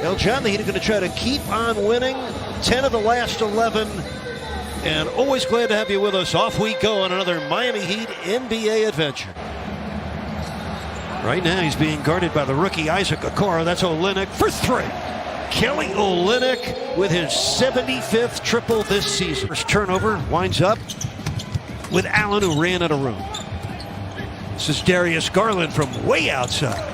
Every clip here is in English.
El John, the Heat are going to try to keep on winning 10 of the last 11. And always glad to have you with us. Off we go on another Miami Heat NBA adventure. Right now he's being guarded by the rookie Isaac Okoro. That's Olynyk for three. Kelly Olynyk with his 75th triple this season. First turnover winds up with Allen, who ran out of room. This is Darius Garland from way outside.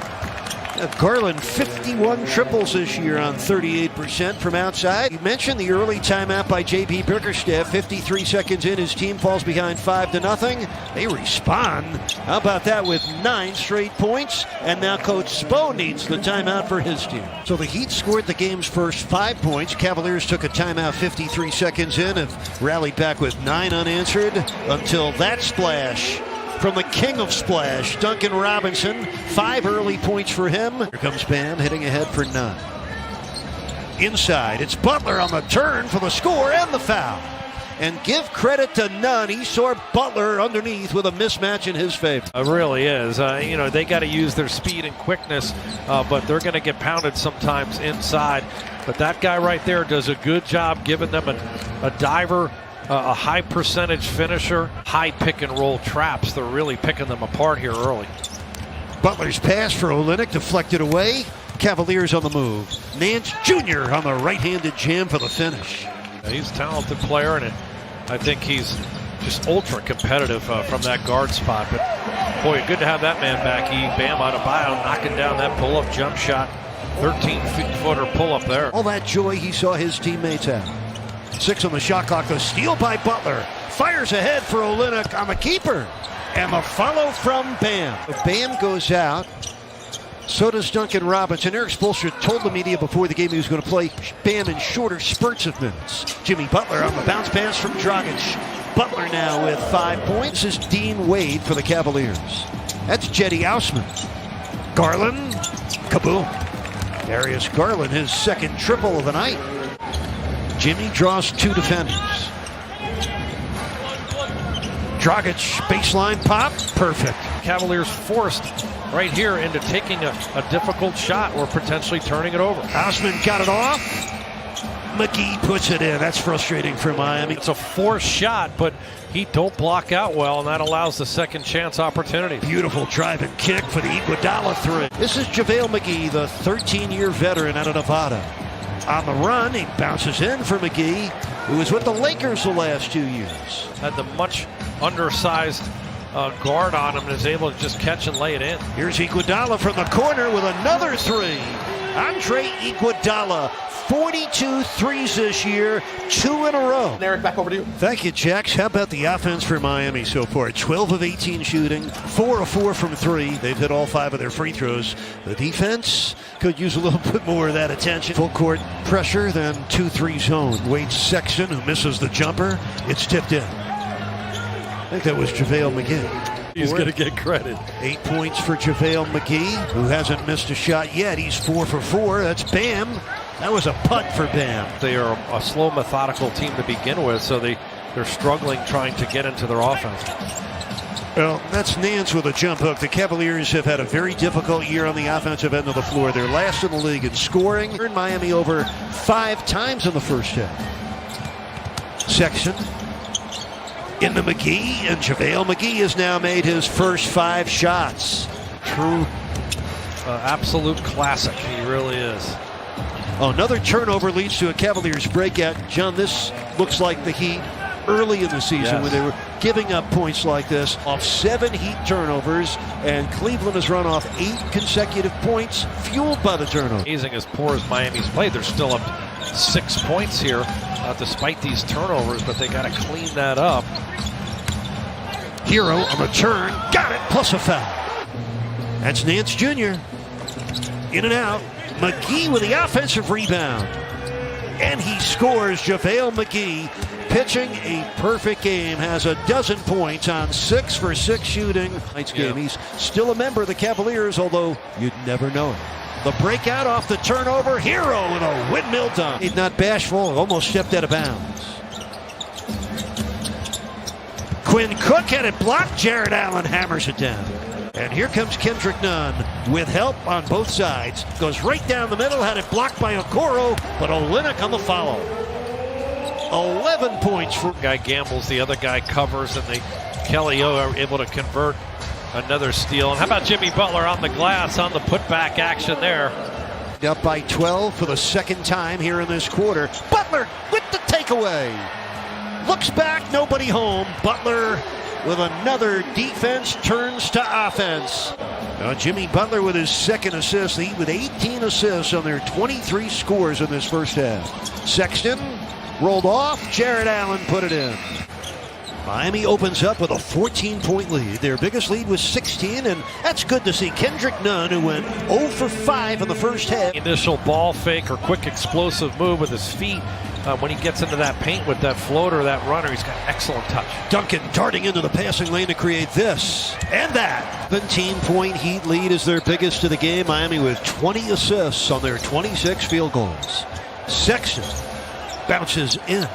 Garland 51 triples this year on 38% from outside. You mentioned the early timeout by J.B. Bickerstaff. 53 seconds in, his team falls behind 5-0. They respond. How about that with 9 straight points? And now Coach Spo needs the timeout for his team. So the Heat scored the game's first 5 points. Cavaliers took a timeout 53 seconds in and rallied back with 9 unanswered until that splash from the king of splash, Duncan Robinson. 5 early points for him. Here comes Bam hitting ahead for 9. Inside, it's Butler on the turn for the score and the foul. And give credit to none. He saw Butler underneath with a mismatch in his favor. It really is. They got to use their speed and quickness, but they're going to get pounded sometimes inside. But that guy right there does a good job giving them a diver, a high percentage finisher, high pick and roll traps. They're really picking them apart here early. Butler's pass for Olynyk deflected away. Cavaliers on the move. Nance Jr. on the right-handed jam for the finish. He's a talented player, and I think he's just ultra competitive from that guard spot. But boy, good to have that man back. Bam Adebayo knocking down that pull-up jump shot. 13-footer pull-up there. All that joy he saw his teammates have. 6 on the shot clock. The steal by Butler. Fires ahead for Olynyk on the keeper. And the follow from Bam. If Bam goes out, so does Duncan Robinson. Eric Spoelstra told the media before the game he was going to play Bam in shorter spurts of minutes. Jimmy Butler on the bounce pass from Dragic. Butler now with 5 points. This is Dean Wade for the Cavaliers. That's Jetty Ausman. Garland. Kaboom. Darius Garland, his second triple of the night. Jimmy draws 2 defenders. Dragic baseline pop, perfect. Cavaliers forced right here into taking a difficult shot or potentially turning it over. Osman got it off. McGee puts it in. That's frustrating for Miami. It's a forced shot, but he don't block out well, and that allows the second chance opportunity. Beautiful driving kick for the Iguodala 3. This is JaVale McGee, the 13-year veteran out of Nevada. On the run, he bounces in for McGee, who was with the Lakers the last 2 years. Had the much undersized guard on him and is able to just catch and lay it in. Here's Iguodala from the corner with another 3. Andre Iguodala, 42 threes this year, 2 in a row. Eric, back over to you. Thank you, Jax. How about the offense for Miami so far? 12 of 18 shooting, 4 of 4 from 3. They've hit all 5 of their free throws. The defense could use a little bit more of that attention. Full court pressure, then 2-3 zone. Wade Sexton, who misses the jumper. It's tipped in. I think that was JaVale McGee. He's going to get credit. 8 points for JaVale McGee, who hasn't missed a shot yet. He's 4 for 4. That's Bam. That was a putt for Bam. They are a slow, methodical team to begin with, so they're struggling trying to get into their offense. Well, that's Nance with a jump hook. The Cavaliers have had a very difficult year on the offensive end of the floor. They're last in the league in scoring. Turned Miami over 5 times in the first half. Sexton into McGee, and JaVale McGee has now made his first 5 shots. True, absolute classic. He really is. Oh, another turnover leads to a Cavaliers breakout. John, this looks like the Heat early in the season when they were giving up points like this off 7 Heat turnovers, and Cleveland has run off 8 consecutive points fueled by the turnover. Amazing as poor as Miami's played, they're still up 6 points here despite these turnovers, but they got to clean that up. Hero on the turn, got it, plus a foul. That's Nance Jr. In and out. McGee with the offensive rebound. And he scores. JaVale McGee pitching a perfect game. Has a dozen points on 6 for 6 shooting. Tonight's game. He's still a member of the Cavaliers, although you'd never know it. The breakout off the turnover. Hero with a windmill dunk. He's not bashful. Almost stepped out of bounds. Quinn Cook had it blocked. Jared Allen hammers it down. And here comes Kendrick Nunn with help on both sides. Goes right down the middle, had it blocked by Okoro, but Olynyk on the follow. 11 points for... Guy gambles, the other guy covers, and Kelly are able to convert another steal. And how about Jimmy Butler on the glass on the putback action there? Up by 12 for the second time here in this quarter. Butler with the takeaway. Looks back, nobody home. Butler with another defense turns to offense. Jimmy Butler with his second assist. He with 18 assists on their 23 scores in this first half. Sexton rolled off. Jared Allen put it in. Miami opens up with a 14-point lead. Their biggest lead was 16, and that's good to see. Kendrick Nunn, who went 0 for 5 in the first half. Initial ball fake or quick explosive move with his feet. When he gets into that paint with that floater, that runner, he's got excellent touch. Duncan darting into the passing lane to create this and that. 17-point Heat lead is their biggest of the game. Miami with 20 assists on their 26 field goals. Sexton bounces in.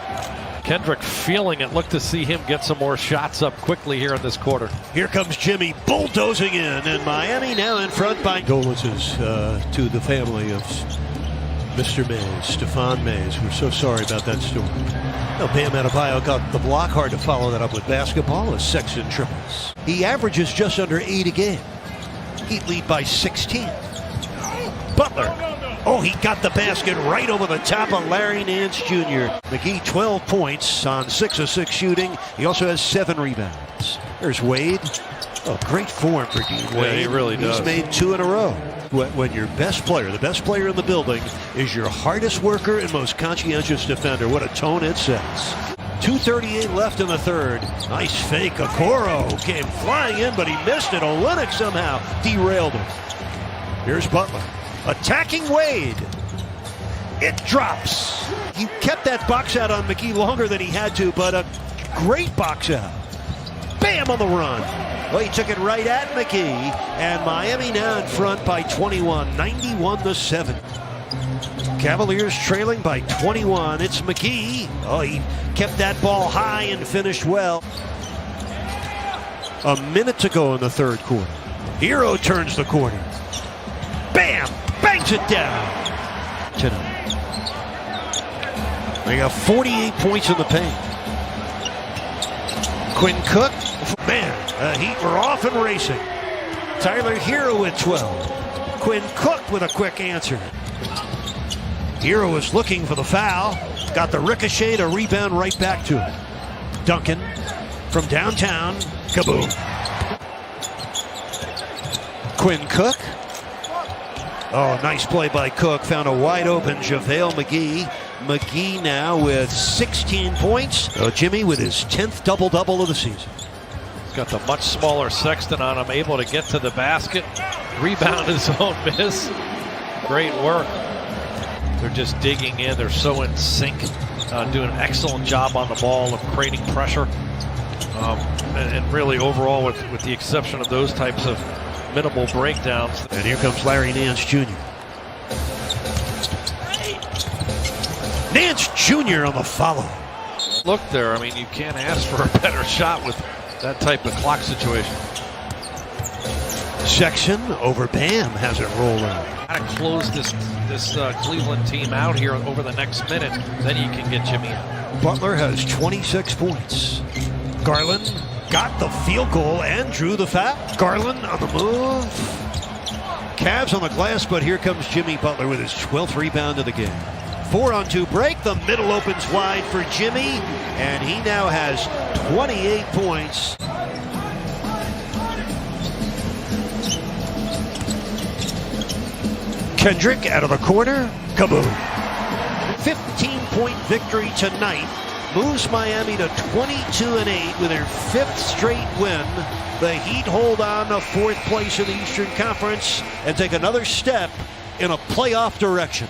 Kendrick feeling it. Look to see him get some more shots up quickly here in this quarter. Here comes Jimmy bulldozing in, and Miami now in front by... Condolences to the family of Mr. Mays, Stephon Mays. We're so sorry about that story. Bam Adebayo got the block. Hard to follow that up with basketball as Sexton triples. He averages just under 8 a game. Heat lead by 16. Butler. Oh, he got the basket right over the top of Larry Nance Jr. McGee 12 points on 6 of 6 shooting. He also has 7 rebounds. There's Wade. Oh, great form for Dean Wade. Yeah, he really does. He's made 2 in a row. When your best player, the best player in the building, is your hardest worker and most conscientious defender, what a tone it sets. 2:38 left in the third. Nice fake. Okoro came flying in, but he missed it. Olynyk somehow derailed him. Here's Butler. Attacking Wade. It drops. He kept that box out on McGee longer than he had to, but a great box out. Bam on the run. Well, he took it right at McGee, and Miami now in front by 21, 91-7. Cavaliers trailing by 21. It's McGee. Oh, he kept that ball high and finished well. A minute to go in the third quarter. Hero turns the corner. Bam! Bangs it down. Tonight. They got 48 points in the paint. Quinn Cook. Man, Heat were off and racing. Tyler Hero with 12. Quinn Cook with a quick answer. Hero was looking for the foul. Got the ricochet to rebound right back to it. Duncan from downtown. Kaboom. Quinn Cook. Oh, nice play by Cook. Found a wide open JaVale McGee. McGee now with 16 points. Jimmy with his 10th double-double of the season. Got the much smaller Sexton on him, able to get to the basket, rebound his own miss. Great work. They're just digging in. They're so in sync, doing an excellent job on the ball of creating pressure. And really overall, with the exception of those types of minimal breakdowns. And here comes Larry Nance Jr. Nance Jr. on the follow. Look there. I mean, you can't ask for a better shot with that type of clock situation. Sexton over Bam has it rolling. Got to close this Cleveland team out here over the next minute. Then you can get Jimmy out. Butler has 26 points. Garland got the field goal and drew the foul. Garland on the move. Cavs on the glass, but here comes Jimmy Butler with his 12th rebound of the game. 4-on-2 break. The middle opens wide for Jimmy, and he now has 28 points. Kendrick out of the corner. Kaboom. 15-point victory tonight moves Miami to 22-8 with their 5th straight win. The Heat hold on to 4th place in the Eastern Conference and take another step in a playoff direction.